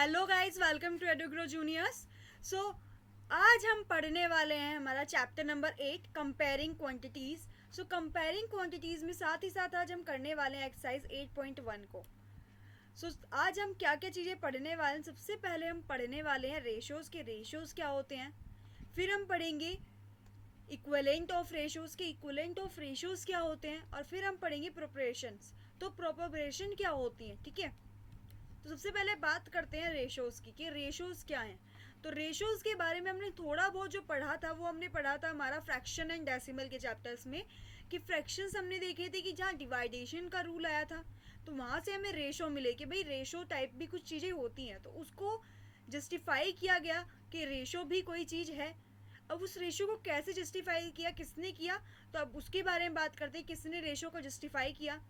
Hello guys, welcome to Edugro juniors. So आज हम पढ़ने वाले हैं हमारा chapter number 8 comparing quantities. So comparing quantities में साथ ही साथ आज हम करने वाले हैं एक्सरसाइज 8.1 को। आज हम क्या क्या चीज़ें पढ़ने वाले हैं। सबसे पहले हम पढ़ने वाले हैं रेशोज़ के रेशोज़ क्या होते हैं। फिर हम पढ़ेंगे इक्विवेलेंट ऑफ रेशोज़ के इक्विवेलेंट ऑफ रेशोज़ क्या होते हैं। और फिर हम पढ़ेंगे प्रोपोर्शंस, तो प्रोपोर्शन क्या होती है। ठीक है, तो सबसे पहले बात करते हैं रेशोज़ की कि रेशोज़ क्या हैं। तो रेशोज़ के बारे में हमने थोड़ा बहुत जो पढ़ा था वो हमने पढ़ा था हमारा फ्रैक्शन एंड डेसिमल के चैप्टर्स में, कि फ्रैक्शंस हमने देखे थे कि जहाँ डिवाइडेशन का रूल आया था तो वहाँ से हमें रेशो मिले कि भाई रेशो टाइप भी कुछ चीज़ें होती हैं, तो उसको जस्टिफाई किया गया कि रेशो भी कोई चीज़ है। अब उस रेशो को कैसे जस्टिफाई किया, किसने किया, तो अब उसके बारे में बात करते हैं किसने रेशो को जस्टिफाई किया।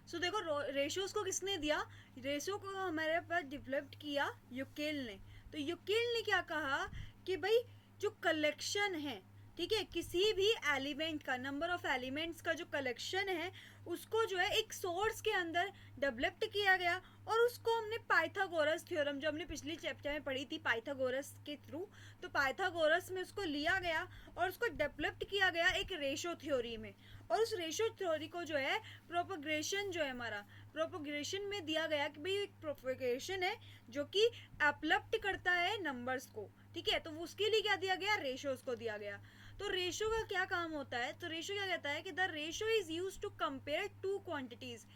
सो देखो, रेशोज को किसने दिया, रेशो को हमारे पास डेवलप्ड किया यूक्लिड ने। तो यूक्लिड ने क्या कहा कि भाई जो कलेक्शन है, ठीक है, किसी भी एलिमेंट का, नंबर ऑफ एलिमेंट्स का जो कलेक्शन है उसको जो है एक सोर्स के अंदर डेवलप्ड किया गया, और उसको हमने पाइथागोरस थ्योरम जो हमने पिछली चैप्टर में पढ़ी थी पाइथागोरस के थ्रू, तो पाइथागोरस में उसको लिया गया और उसको डेवलप्ड किया गया एक रेशो थ्योरी में। और उस रेशो थ्योरी को जो है प्रोपोगेशन जो है हमारा प्रोपोगेशन में दिया गया कि भाई एक प्रोपोगेशन है जो कि अपलप्ट करता है नंबर्स को। ठीक है, तो उसके लिए क्या दिया गया, रेशोज को दिया गया। तो रेशो का क्या काम होता है, तो रेशो क्या कहता है कि the ratio is used to compare two quantities.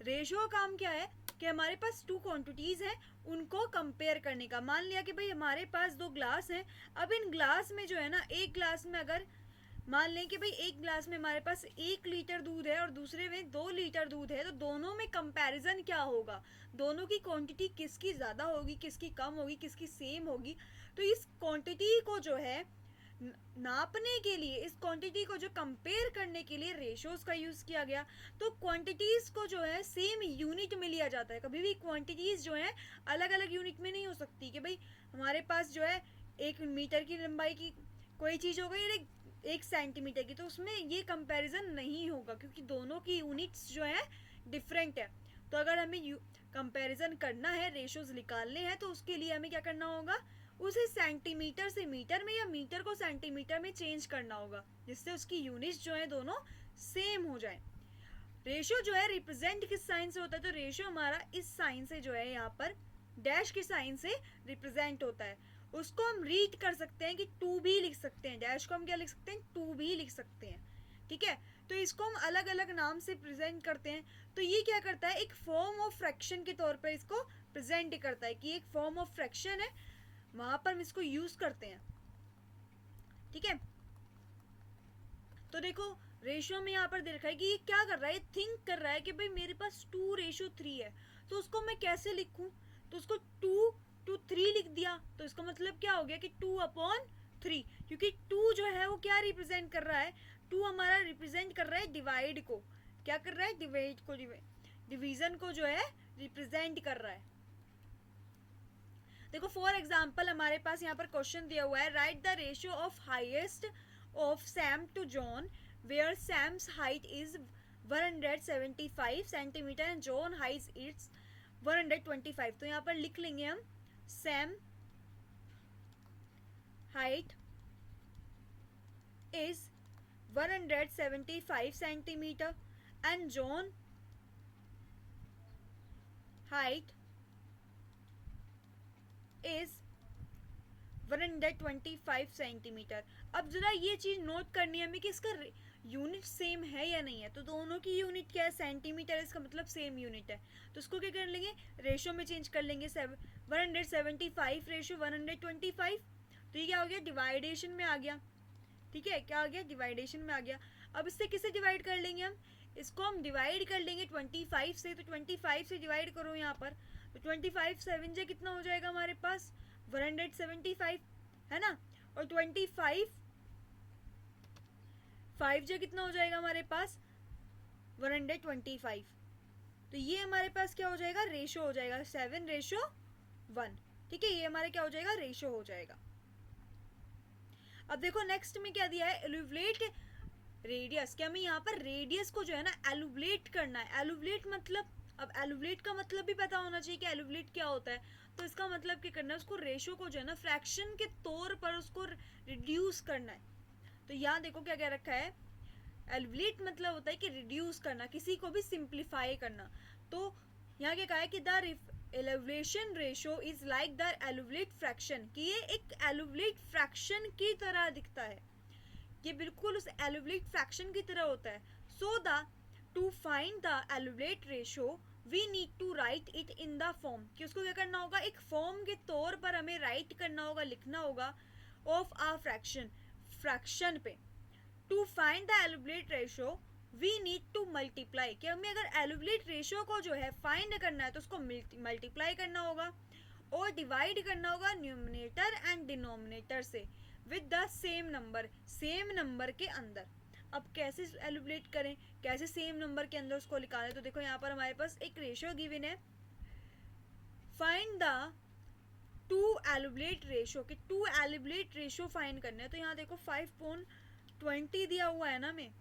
Ratio का काम क्या है कि हमारे पास टू क्वांटिटीज हैं उनको कंपेयर करने का। मान लिया कि भाई हमारे पास दो ग्लास हैं, अब इन ग्लास में जो है ना, एक ग्लास में अगर मान लें कि भाई एक ग्लास में हमारे पास 1 लीटर दूध है और दूसरे में 2 लीटर दूध है, तो दोनों में कंपैरिजन क्या होगा, दोनों की क्वांटिटी किसकी ज़्यादा होगी, किसकी कम होगी, किसकी सेम होगी। तो इस क्वांटिटी को जो है नापने के लिए, इस क्वांटिटी को जो कंपेयर करने के लिए रेशोज का यूज़ किया गया। तो क्वांटिटीज को जो है सेम यूनिट में लिया जाता है। कभी भी क्वांटिटीज जो है अलग अलग यूनिट में नहीं हो सकती कि भाई हमारे पास जो है 1 मीटर की लंबाई की कोई चीज़ हो गई 1 सेंटीमीटर की, तो उसमें ये कंपैरिजन नहीं होगा क्योंकि दोनों की यूनिट्स जो है डिफरेंट है। तो अगर हमें कंपैरिजन करना है, रेशोज निकालने हैं, तो उसके लिए हमें क्या करना होगा, उसे सेंटीमीटर से मीटर में या मीटर को सेंटीमीटर में चेंज करना होगा, जिससे उसकी यूनिट्स जो है दोनों सेम हो जाए। रेशो जो है रिप्रेजेंट किस साइन से होता है, तो रेशो हमारा इस साइन से जो है यहाँ पर डैश के साइन से रिप्रेजेंट होता है। उसको हम रीड कर सकते हैं कि टू भी लिख सकते हैं, डैश को हम क्या लिख सकते हैं, टू भी लिख सकते हैं। ठीक है, तो इसको हम अलग अलग नाम से प्रेजेंट करते हैं। तो ये क्या करता है, एक फॉर्म ऑफ फ्रैक्शन के तौर पर इसको प्रेजेंट करता है कि एक फॉर्म ऑफ फ्रैक्शन है, वहां पर हम इसको यूज करते हैं। ठीक है, तो देखो रेशियो में यहाँ पर देखा है कि ये क्या कर रहा है, थिंक कर रहा है कि भाई मेरे पास 2:3 है, तो उसको मैं कैसे लिखूं, तो उसको 2:3 लिख दिया। तो इसका मतलब क्या हो गया कि 2/3, क्योंकि 2 जो है वो क्या रिप्रेजेंट कर रहा है, 2 हमारा रिप्रेजेंट कर रहा है डिवाइड को, क्या कर रहा है, डिवाइड को, डिवीजन को जो है रिप्रेजेंट कर रहा है। देखो फॉर एग्जाम्पल हमारे पास यहाँ पर क्वेश्चन दिया हुआ है, right the ratio of highest of Sam to John, where Sam's height is 175 centimeter and John height is 125। तो यहाँ पर लिख लेंगे हम Sam height is 175 centimeter and John height is 125 centimetre. अब जरा ये चीज़ नोट करनी है हमें कि इसका यूनिट सेम है या नहीं है। तो दोनों की यूनिट क्या है, सेंटीमीटर, इसका मतलब सेम यूनिट है। तो उसको क्या कर लेंगे, रेशो में चेंज कर लेंगे, 175 रेशो 125। तो ये क्या हो गया, डिवाइडेशन में आ गया। ठीक है, क्या आ गया, डिवाइडेशन में आ गया। अब इससे किसे डिवाइड कर लेंगे हम, इसको हम डिवाइड कर लेंगे 25 से। तो 25 से डिवाइड करो यहाँ पर, तो 25 7 से कितना हो जाएगा हमारे पास 175, है ना। और 25 5 जो कितना हो जाएगा हमारे पास 125। तो ये हमारे पास क्या हो जाएगा, रेशो हो जाएगा 7:1। ठीक है, ये हमारे क्या हो जाएगा, रेशो हो जाएगा। अब देखो नेक्स्ट में क्या दिया है, एलुवलेट रेडियस, क्या हमें यहाँ पर रेडियस को जो है ना एलुवलेट करना है। एलुवलेट मतलब, अब एलुवलेट का मतलब भी पता होना चाहिए कि एलुवलेट क्या होता है। तो इसका मतलब क्या करना है, उसको रेशो को जो है ना फ्रैक्शन के तौर पर उसको रिड्यूस करना है। तो यहाँ देखो क्या क्या रखा है, एलिवेट मतलब होता है कि रिड्यूस करना, किसी को भी सिंप्लीफाई करना। तो यहाँ क्या कहा है कि the elevation ratio is like the elevate fraction, कि ये एक एलिवेट फ्रैक्शन की तरह दिखता है, ये बिल्कुल उस एलिवेट फ्रैक्शन की तरह होता है। So the to find the elevate ratio we need to write it in the form, कि उसको क्या करना होगा, एक फॉर्म के तौर पर हमें राइट करना होगा, लिखना होगा ऑफ आ फ्रैक्शन, फ्रैक्शन पे। To find the elevate ratio we need to multiply, कि हमें अगर एलिवेट रेशो को जो है फाइंड करना है तो उसको मल्टीप्लाई करना होगा और डिवाइड करना होगा न्यूमरेटर एंड डिनोमिनेटर से with the same number, same number के अंदर। अब कैसे एलिवेट करें, कैसे सेम नंबर के अंदर उसको निकालें, तो देखो यहाँ पर हमारे पास एक रेशियो गिवन है, find the two elevate ratio, कि टू एलिवेट रेशो फाइंड करना है। तो यहाँ देखो 5.20 दिया हुआ है ना, हमें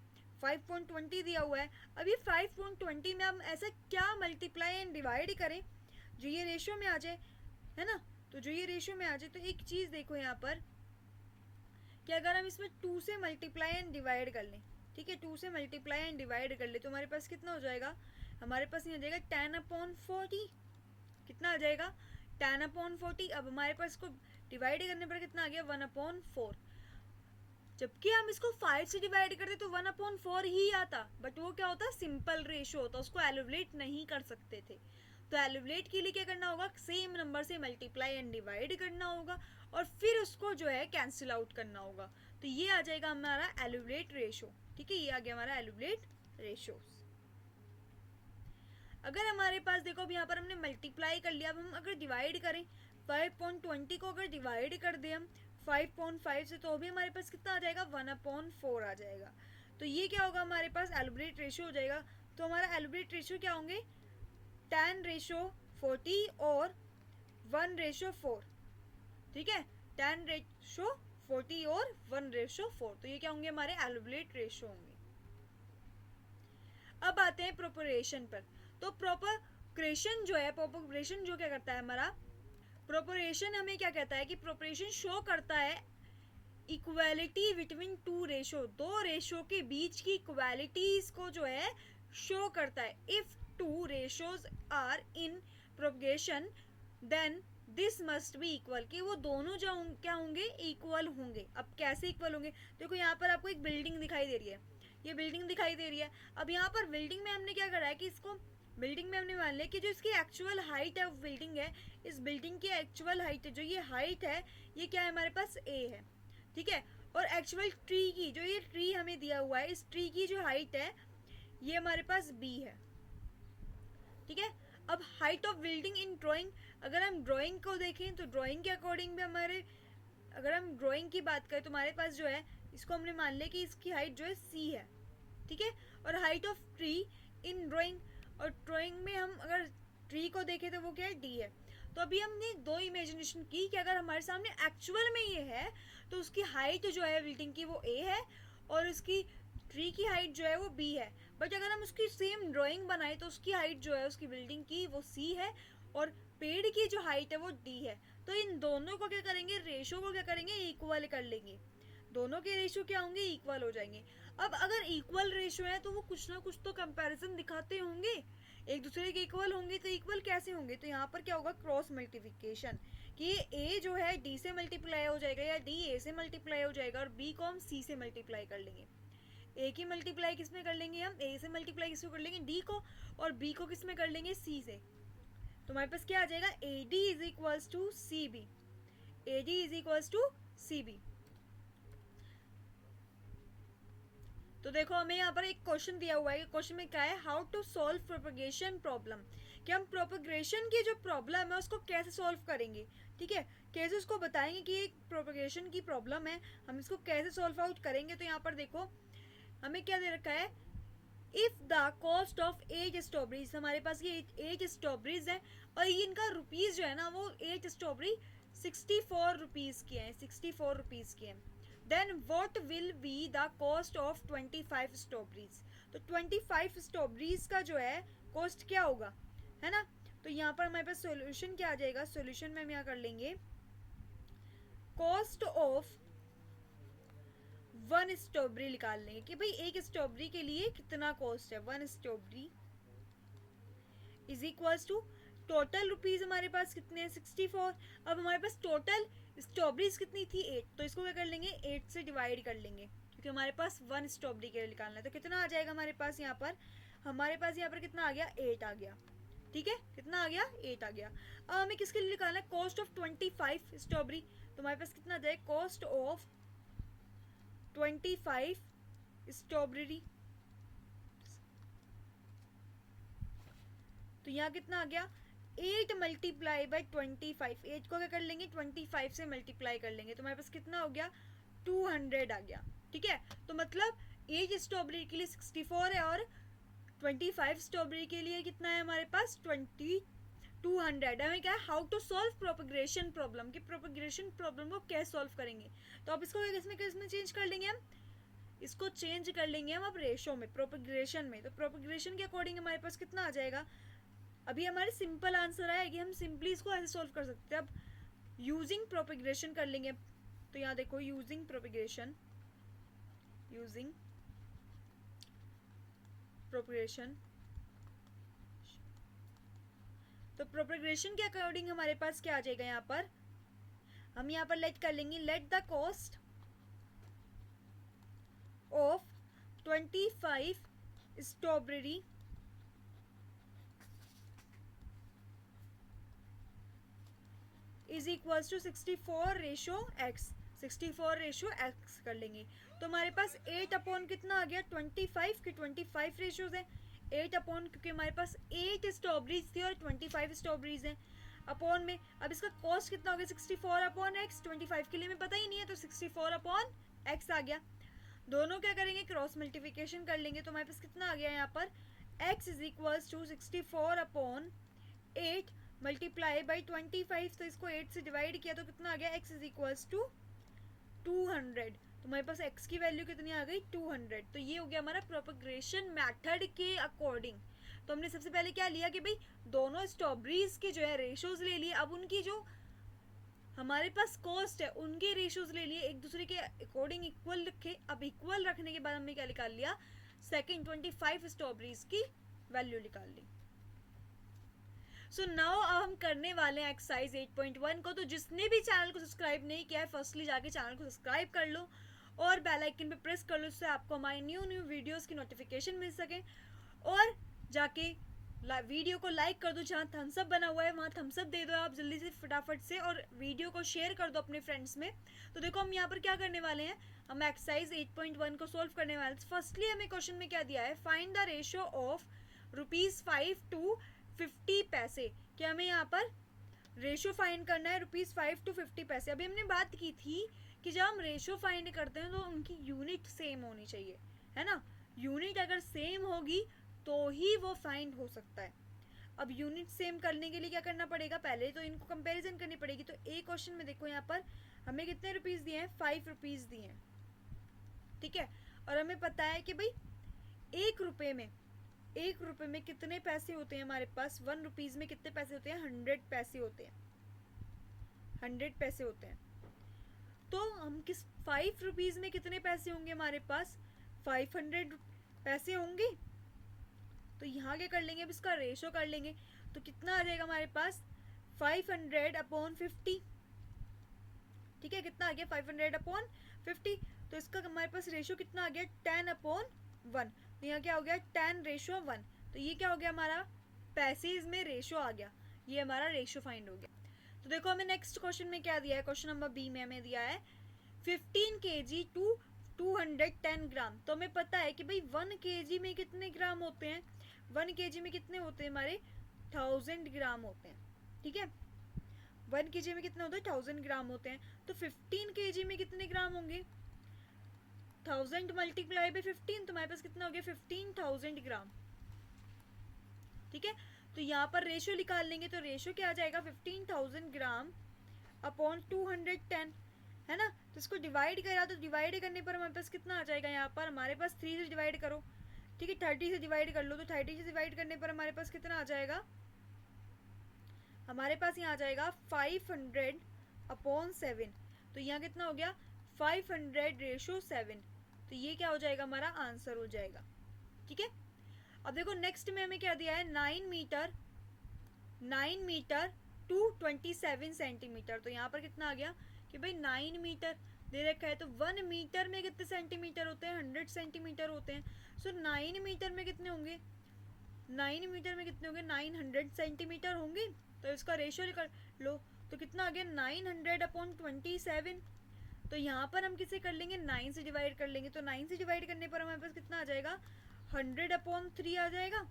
5.20 दिया हुआ है। अब ये 5.20 में हम ऐसा क्या मल्टीप्लाई एंड डिवाइड करें जो ये रेशियो में आ जाए, है ना। तो जो ये रेशियो में आ जाए, तो एक चीज़ देखो यहाँ पर कि अगर हम इसमें 2 से मल्टीप्लाई एंड डिवाइड कर लें, ठीक है, 2 से मल्टीप्लाई एंड डिवाइड कर ले, तो हमारे पास कितना हो जाएगा, हमारे पास ये हो जाएगा 10/40, कितना आ जाएगा 10/40। अब हमारे पास इसको डिवाइड करने पर कितना आ गया 1/4, जबकि हम इसको 5 से डिवाइड करते तो 1/4 ही आता, बट वो क्या होता, सिंपल रेशो होता, उसको एलिवेट नहीं कर सकते थे। तो एलिवेट के लिए क्या करना होगा, सेम नंबर से मल्टीप्लाई एंड डिवाइड करना होगा और फिर उसको जो है कैंसिल आउट करना होगा। तो ये आ जाएगा हमारा एलिवेट रेशो, ठीक है, ये आ गया हमारा एलिवेट रेशो। अगर हमारे पास देखो अब यहाँ पर हमने मल्टीप्लाई कर लिया, अब हम अगर डिवाइड करें 5.20 को अगर डिवाइड कर दें हम 5.5 से, तो भी हमारे पास कितना आ जाएगा 1/4 आ जाएगा। तो ये क्या होगा, हमारे पास एलिवेट रेशो हो जाएगा। तो हमारा एलिवेट रेशो क्या होंगे 10/40 और 1/4, ठीक है, 10/40 और 1/4। तो ये क्या होंगे, हमारे एलिवेट रेशो होंगे। अब आते हैं प्रोपोरेशन पर। तो प्रोपोरेशन जो है, प्रोपोरेशन जो क्या करता है हमारा, प्रोपोरेशन हमें क्या कहता है कि प्रोपोरेशन शो करता है इक्वालिटी बिटवीन टू रेशो, दो रेशो के बीच की इक्वालिटीज को जो है शो करता है। If two ratios are in propagation then this must be equal, कि वो दोनों जो क्या होंगे, इक्वल होंगे। अब कैसे इक्वल होंगे, देखो यहाँ पर आपको एक बिल्डिंग दिखाई दे रही है, ये बिल्डिंग दिखाई दे रही है। अब यहाँ पर बिल्डिंग में हमने क्या करा है कि इसको बिल्डिंग में हमने मान लिया कि जो इसकी एक्चुअल हाइट है बिल्डिंग है, इस बिल्डिंग की एक्चुअल हाइट है, जो ये हाइट है ये क्या है हमारे पास a है, ठीक है। और एक्चुअल ट्री की, जो ये ट्री हमें दिया हुआ है, इस ट्री की जो हाइट है ये हमारे पास b है, ठीक है। अब height of building in drawing, अगर हम ड्राइंग को देखें तो ड्राइंग के अकॉर्डिंग भी हमारे, अगर हम ड्राइंग की बात करें तो हमारे पास जो है इसको हमने मान लिया कि इसकी हाइट जो है c है, ठीक है। और height of tree in drawing, और ड्राइंग में हम अगर ट्री को देखें तो वो क्या है d है। तो अभी हमने दो इमेजिनेशन की कि अगर हमारे सामने एक्चुअल में ये है तो उसकी हाइट जो है बिल्डिंग की वो a है और उसकी ट्री की हाइट जो है वो b है। बट अगर हम उसकी सेम ड्राइंग बनाए तो उसकी हाइट जो है उसकी बिल्डिंग की वो c है और पेड़ की जो हाइट है वो d है। तो इन दोनों को क्या करेंगे, रेशो को क्या करेंगे, इक्वल कर लेंगे, दोनों के रेशो क्या होंगे, इक्वल हो जाएंगे। अब अगर इक्वल रेशो है तो वो कुछ ना कुछ तो कंपैरिजन दिखाते होंगे, एक दूसरे के इक्वल होंगे। तो इक्वल कैसे होंगे, तो यहाँ पर क्या होगा, क्रॉस मल्टीप्लिकेशन, कि a जो है d से मल्टीप्लाई हो जाएगा या d a से मल्टीप्लाई हो जाएगा और b को हम c से मल्टीप्लाई कर लेंगे। a की मल्टीप्लाई किस में कर लेंगे, हम a से मल्टीप्लाई किस में कर लेंगे, d को, और b को किस में कर लेंगे, c से। तो हमारे पास क्या आ जाएगा, ad is equals to cb, ad is equals to cb। तो देखो हमें यहाँ पर एक क्वेश्चन दिया हुआ है, क्वेश्चन में क्या है, how to solve propagation problem, कि हम प्रोपगेशन की जो प्रॉब्लम है उसको कैसे सॉल्व करेंगे, ठीक है, कैसे उसको बताएंगे कि एक प्रोपगेशन की प्रॉब्लम है, हम इसको कैसे सॉल्व आउट करेंगे। तो यहाँ पर देखो हमें क्या दे रखा है, if the cost of 8 strawberries, हमारे पास ये 8 स्ट्रॉबेरीज है और ये इनका रुपीज़ जो है ना वो 8 स्ट्रॉबेरी 64 रुपीज़ की है, 64 रुपीज़ की है। Then what will be the cost of 25 strawberries, तो 25 स्ट्रॉबेरीज का जो है कॉस्ट क्या होगा, है ना। तो यहाँ पर हमारे पास सॉल्यूशन क्या आ जाएगा, सॉल्यूशन में हम यहाँ कर लेंगे कॉस्ट ऑफ वन स्ट्रॉबेरी निकाल लेंगे कि भाई एक स्ट्रॉबेरी के लिए कितना कॉस्ट है। One strawberry is equals to total rupees हमारे पास कितने हैं 64। अब हमारे पास टोटल स्ट्रॉबेरीज कितनी थी 8, तो इसको क्या कर लेंगे 8 से डिवाइड कर लेंगे क्योंकि हमारे पास वन स्ट्रॉबेरी के लिए निकालना है। तो कितना आ जाएगा हमारे पास यहाँ पर, हमारे पास यहाँ पर कितना आ गया 8 आ गया। ठीक है, कितना आ गया 8 आ गया। अब हमें किसके लिए निकालना है, कॉस्ट ऑफ 25 स्ट्रॉबेरी। तो हमारे पास कितना आ जाएगा कॉस्ट ऑफ 25 स्ट्रॉबेरी। तो यहाँ कितना आ गया 8 मल्टीप्लाई बाई 25। 8 को क्या कर लेंगे 25 से मल्टीप्लाई कर लेंगे तो हमारे पास कितना हो गया 200 आ गया। ठीक है, तो मतलब एक स्ट्रॉबेरी के लिए 64 है और 25 स्ट्रॉबेरी के लिए कितना है हमारे पास 200। हमें क्या है how to solve propagation problem, कि प्रोपगेशन प्रॉब्लम को कैसे सॉल्व करेंगे। तो अब इसको किसमें चेंज कर लेंगे हम, इसको चेंज कर लेंगे हम अब रेशो में, प्रोपगेशन में। तो प्रोपगेशन के अकॉर्डिंग हमारे पास कितना आ जाएगा, अभी हमारे सिंपल आंसर आया कि हम सिंपली इसको ऐसे सॉल्व कर सकते हैं। अब यूजिंग प्रोपगेशन कर लेंगे। तो यहाँ देखो यूजिंग प्रोपगेशन, यूजिंग प्रोपगेशन, तो प्रोपगेशन के अकॉर्डिंग हमारे पास क्या आ जाएगा, यहाँ पर हम यहाँ पर लेट कर लेंगे let the cost of 25 strawberry is equals to 64 ratio x. 64 ratio x कर लेंगे तो हमारे पास 8 अपॉन कितना आ गया 25 की 25 रेशोज है 8 अपॉन, क्योंकि हमारे पास 8 स्ट्रॉबेरीज थी और 25 स्ट्रॉबेरीज हैं अपॉन में। अब इसका कॉस्ट कितना हो गया 64 अपॉन एक्स। 25 के लिए हमें पता ही नहीं है तो 64 अपॉन एक्स आ गया। दोनों क्या करेंगे क्रॉस मल्टीप्लिकेशन कर लेंगे तो हमारे पास कितना आ गया यहाँ पर x is equals to 64 upon 8 multiply by 25। तो इसको 8 से डिवाइड किया तो कितना आ गया x इज इक्वल्स टू 200। तो हमारे पास x की वैल्यू कितनी आ गई 200। तो ये हो गया हमारा प्रोपगेशन मेथड के अकॉर्डिंग। तो हमने सबसे पहले क्या लिया कि भाई दोनों स्ट्रॉबेरीज के जो है रेशोज ले लिए, अब उनकी जो हमारे पास कॉस्ट है उनके रेशोज ले लिए, एक दूसरे के अकॉर्डिंग इक्वल रखे। अब इक्वल रखने के बाद हमने क्या निकाल लिया सेकंड 25 स्ट्रॉबेरीज की वैल्यू निकाल ली। सो नाउ अब हम करने वाले हैं एक्सरसाइज 8.1 को। तो जिसने भी चैनल को सब्सक्राइब नहीं किया है फर्स्टली जाके चैनल को सब्सक्राइब कर लो और बेल आइकन पे प्रेस कर लो, इससे आपको हमारी न्यू वीडियोस की नोटिफिकेशन मिल सके। और जाके वीडियो को लाइक कर दो, जहाँ थम्स अप बना हुआ है वहाँ थम्स अप दे दो आप जल्दी से फटाफट से, और वीडियो को शेयर कर दो अपने फ्रेंड्स में। तो देखो हम यहाँ पर क्या करने वाले हैं, हम एक्सरसाइज 8.1 को सॉल्व करने वाले हैं। फर्स्टली हमें क्वेश्चन में क्या दिया है, find the ratio of ₹5 to 50 पैसे, कि हमें यहाँ पर रेशो फाइंड करना है ₹5 to 50 पैसे। अभी हमने बात की थी कि जब हम रेशो फाइंड करते हैं तो उनकी यूनिट सेम होनी चाहिए, है ना। यूनिट अगर सेम होगी तो ही वो फाइंड हो सकता है। अब यूनिट सेम करने के लिए क्या करना पड़ेगा, पहले तो इनको कंपैरिजन करनी पड़ेगी। तो एक क्वेश्चन में देखो यहाँ पर हमें कितने रुपीस दिए हैं, 5 रुपीस दिए हैं, ठीक है। और हमें पता है कि भाई एक रुपये में कितने पैसे होते हैं हमारे पास, 1 रुपीज में कितने पैसे होते हैं, 100 पैसे होते हैं, 100 पैसे होते हैं। तो हम किस 5 रुपीज में कितने पैसे होंगे हमारे पास, 500 पैसे होंगे। तो यहाँ क्या कर लेंगे, अब इसका रेशो कर लेंगे तो कितना आ जाएगा हमारे पास 500 अपॉन 50, ठीक है। कितना आ गया 500 अपॉन 50। तो इसका हमारे पास रेशो कितना आ गया 10 अपॉन 1। तो यहाँ क्या हो गया 10:1। तो ये क्या हो गया हमारा पैसेज में रेशो आ गया, ये हमारा रेशो फाइंड हो गया। तो देखो हमें नेक्स्ट क्वेश्चन में क्या दिया है, क्वेश्चन नंबर बी में हमें दिया है 15 kg टू 210 ग्राम। तो हमें पता है कि भाई 1 kg में कितने ग्राम होते हैं, 1 kg में कितने होते हैं हमारे 1000 ग्राम होते हैं, ठीक है। 1 kg में कितने होते हैं 1000 ग्राम होते हैं। तो 15 kg में कितने ग्राम होंगे, 1000 मल्टीप्लाई बाई 15, तो हमारे पास कितना हो गया 15,000 ग्राम, ठीक है। तो यहाँ पर रेशो निकाल लेंगे तो रेशो क्या आ जाएगा 15,000 ग्राम अपॉन 210, है ना। तो इसको डिवाइड करा तो डिवाइड करने पर हमारे पास कितना आ जाएगा, यहाँ पर हमारे पास 3 से डिवाइड करो, ठीक है। 30 से डिवाइड कर लो तो 30 से डिवाइड करने पर हमारे पास कितना आ जाएगा हमारे पास यहाँ आ जाएगा 500/7, तो यहाँ कितना हो गया 500/7, तो ये क्या हो जाएगा हमारा आंसर हो जाएगा। ठीक है, अब देखो नेक्स्ट में हमें क्या दिया है 9 मीटर टू 27 सेंटीमीटर, तो यहाँ पर कितना आ गया कि भाई 9 मीटर दे रखा है, तो 1 मीटर में कितने सेंटीमीटर होते हैं 100 सेंटीमीटर होते हैं। सो 9 मीटर में कितने होंगे 900 सेंटीमीटर होंगे, तो इसका रेशियो निकाल लो, तो कितना आ गया 900/27, तो यहाँ पर हम किसे कर लेंगे 9 से डिवाइड कर लेंगे, तो 9 से डिवाइड करने पर हमारे पास कितना आ जाएगा 100/3 आ जाएगा,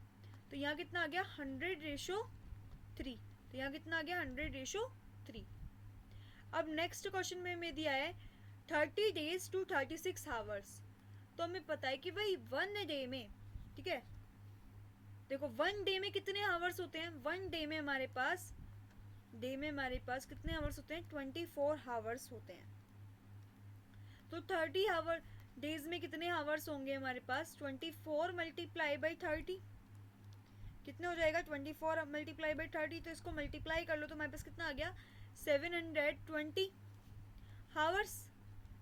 तो यहाँ कितना आ गया 100/3, तो यहाँ कितना आ गया 100/3। अब नेक्स्ट क्वेश्चन में हमें दिया है 30 days to 36 hours, तो हमें पता है कि भाई 1 डे में, ठीक है देखो 1 डे में कितने आवर्स होते हैं, 1 डे में हमारे पास कितने आवर्स होते हैं 24 आवर्स होते हैं, तो 30 आवर डेज में कितने आवर्स होंगे हमारे पास 24 मल्टीप्लाई बाई 30, कितने हो जाएगा 24 मल्टीप्लाई बाई 30, तो इसको मल्टीप्लाई कर लो तो हमारे पास कितना आ गया 720 आवर्स।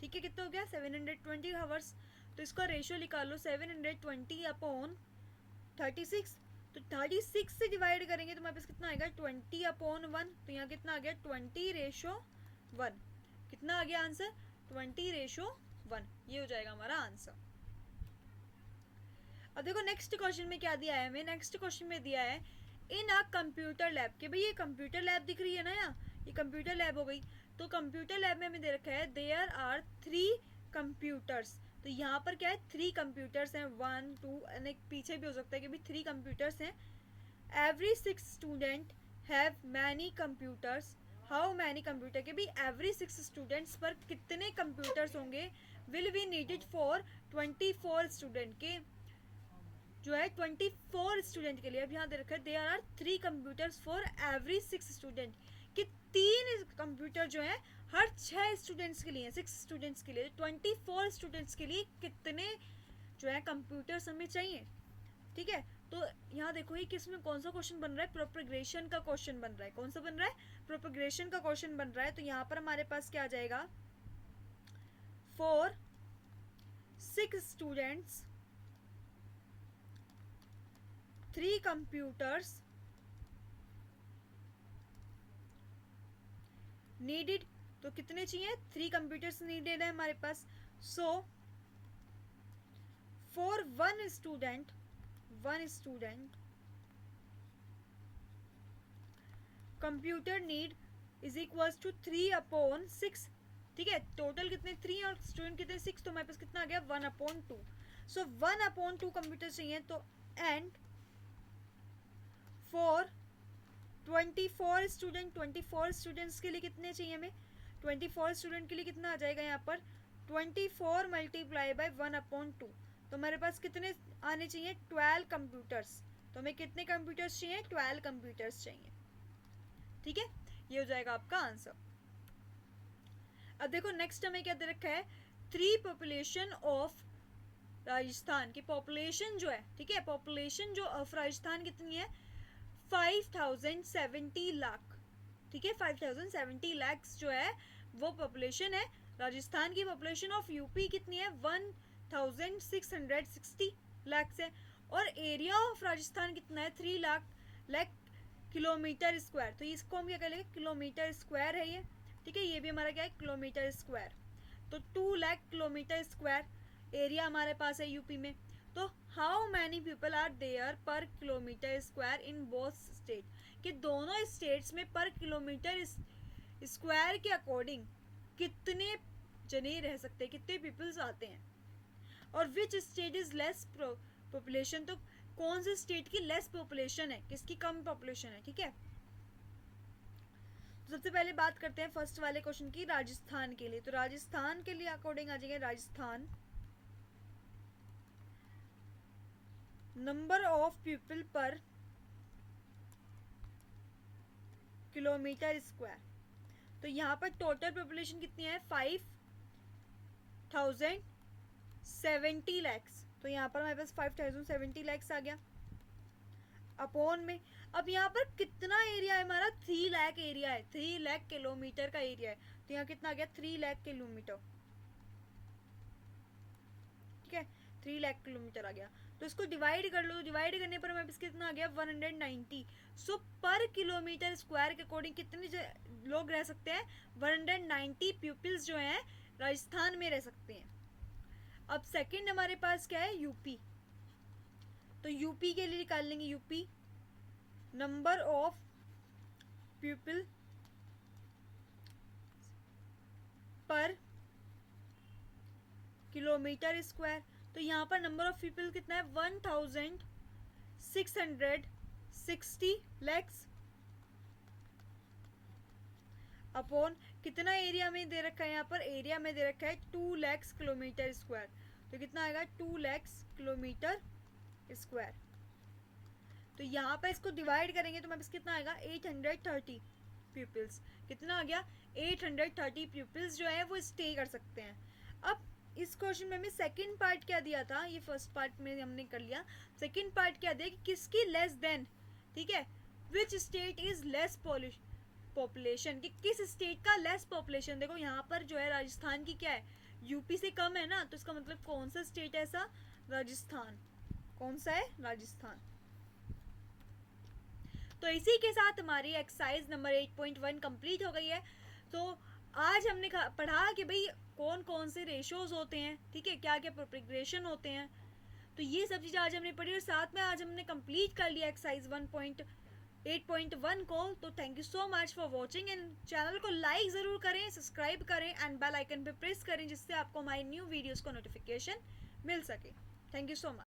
ठीक है, कितना हो गया 720 आवर्स, तो इसका रेशियो निकाल लो 720/36, तो 36 से डिवाइड करेंगे तो हमारे पास कितना आएगा 20/1, तो यहाँ कितना आ गया 20/1, कितना आ गया आंसर 20/1, ये हो जाएगा हमारा आंसर। अब देखो नेक्स्ट क्वेश्चन में क्या दिया है हमें, नेक्स्ट क्वेश्चन में दिया है इन अ कंप्यूटर लैब, कि भाई ये कंप्यूटर लैब दिख रही है ना, यहाँ ये कंप्यूटर लैब हो गई, तो कंप्यूटर लैब में हमें दे रखा है देयर आर 3 कंप्यूटर्स, तो यहाँ पर क्या है 3 कंप्यूटर्स हैं 1 2 एंड एक पीछे भी हो सकता है कि भाई 3 कंप्यूटर्स हैं, every 6 student have many computers, how many computer, के भी एवरी 6 स्टूडेंट्स पर कितने कंप्यूटर्स होंगे, will be needed for 24 student के जो है 24 स्टूडेंट के लिए। अब यहाँ दे रखा है there are 3 computers for every 6 student, कि 3 कंप्यूटर जो है हर 6 स्टूडेंट्स के लिए 6 स्टूडेंट्स के लिए, 24 स्टूडेंट्स के लिए कितने जो है कंप्यूटर्स हमें चाहिए। ठीक है, तो यहाँ देखो ये किसमें कौन सा क्वेश्चन बन रहा है, प्रोपगेशन का क्वेश्चन बन रहा है, कौन सा बन रहा है प्रोपगेशन का क्वेश्चन बन रहा है, तो यहाँ पर हमारे पास क्या आ जाएगा 4 6 स्टूडेंट्स 3 कंप्यूटर्स नीडेड, तो कितने चाहिए 3 कंप्यूटर्स नीडेड है हमारे पास, so for 1 student computer need is equals to 3/6, ठीक है टोटल कितने 3 और स्टूडेंट कितने 6, तो हमारे पास कितना आ गया 1/2, सो 1/2 कंप्यूटर चाहिए, तो एंड फॉर 24 स्टूडेंट्स के लिए कितने चाहिए हमें 24 स्टूडेंट के लिए कितना आ जाएगा यहाँ पर 24 मल्टीप्लाई बाई 1/2, तो हमारे पास कितने आने चाहिए 12 कंप्यूटर्स, तो हमें कितने कंप्यूटर्स चाहिए 12 कंप्यूटर्स चाहिए। ठीक है, ये हो जाएगा आपका आंसर। अब देखो नेक्स्ट हमें क्या दे रखा है 3 पॉपुलेशन ऑफ राजस्थान की पॉपुलेशन जो है, ठीक है पॉपुलेशन जो ऑफ राजस्थान कितनी है 5070 लाख, ठीक है 5070 लाख जो है वो पॉपुलेशन है राजस्थान की। पॉपुलेशन ऑफ यूपी कितनी है 1660 लाख है, और एरिया ऑफ राजस्थान कितना है 3 लाख किलोमीटर स्क्वायर, तो इसको हम क्या कर लेंगे किलोमीटर स्क्वायर है ये, ठीक है ये भी हमारा क्या है किलोमीटर स्क्वायर, तो 2 लाख किलोमीटर स्क्वायर एरिया हमारे पास है यूपी में। तो how many people are there per kilometre square in both state, कि दोनों स्टेट्स में पर किलोमीटर स्क्वायर के अकॉर्डिंग कितने जने रह सकते हैं, कितने पीपल्स आते हैं, और which state is less population, तो कौन से स्टेट की लेस पॉपुलेशन है, किसकी कम पॉपुलेशन है। ठीक है, तो सबसे पहले बात करते हैं फर्स्ट वाले क्वेश्चन की राजस्थान के लिए, तो राजस्थान के लिए अकॉर्डिंग आ जाएंगे राजस्थान नंबर ऑफ पीपल पर किलोमीटर स्क्वायर, तो यहाँ पर टोटल पॉपुलेशन कितनी है 5070 लैक्स, तो यहाँ पर हमारे पास 5070 लैक्स आ गया अपॉन में। अब यहाँ पर कितना एरिया है हमारा, 3 लाख एरिया है, 3 लाख किलोमीटर का एरिया है, तो यहाँ कितना आ गया 3 लाख किलोमीटर, ठीक है 3 लाख किलोमीटर आ गया। तो इसको डिवाइड कर लो, तो डिवाइड करने पर हमें कितना आ गया 190। सो पर किलोमीटर स्क्वायर के अकॉर्डिंग कितने लोग रह सकते हैं, 190 पीपल्स जो हैं राजस्थान में रह सकते हैं। अब सेकंड हमारे पास क्या है, यूपी। तो यूपी के लिए निकाल लेंगे, यूपी नंबर ऑफ पीपल पर किलोमीटर स्क्वायर। तो यहाँ पर नंबर ऑफ पीपल कितना है 1660 लैक्स अपॉन कितना एरिया में दे रखा है, यहाँ पर एरिया में दे रखा है 2 लैक्स किलोमीटर स्क्वायर। तो कितना आएगा 2 लैक्स किलोमीटर स्क्वायर। तो यहाँ पर इसको डिवाइड करेंगे तो मैं कितना आएगा 830 पीपल्स। कितना आ गया 830 पीपल्स जो है वो स्टे कर सकते हैं। अब इस क्वेश्चन में हमें सेकंड पार्ट क्या दिया था, ये फर्स्ट पार्ट में हमने कर लिया, सेकंड पार्ट क्या दिया कि किसकी लेस देन, ठीक है, which state is less population, कि किस स्टेट का लेस पॉपुलेशन। देखो यहाँ पर जो है राजस्थान की क्या है, यूपी से कम है ना, तो इसका मतलब कौन सा स्टेट है ऐसा, राजस्थान। कौन सा है, राजस्थान। तो इसी के साथ हमारी एक्सरसाइज नंबर 8.1 कंप्लीट हो गई है। तो आज हमने पढ़ा कि भाई कौन कौन से रेशोज होते हैं, ठीक है, क्या क्या प्रोपेगेशन होते हैं, तो ये सब चीज़ें आज हमने पढ़ी और साथ में आज हमने कंप्लीट कर लिया एक्सरसाइज 8.1 को। तो thank you so much for watching and channel को लाइक ज़रूर करें, सब्सक्राइब करें एंड बेल आइकन पे प्रेस करें जिससे आपको हमारी न्यू वीडियोज़ को नोटिफिकेशन मिल सके। Thank you so much.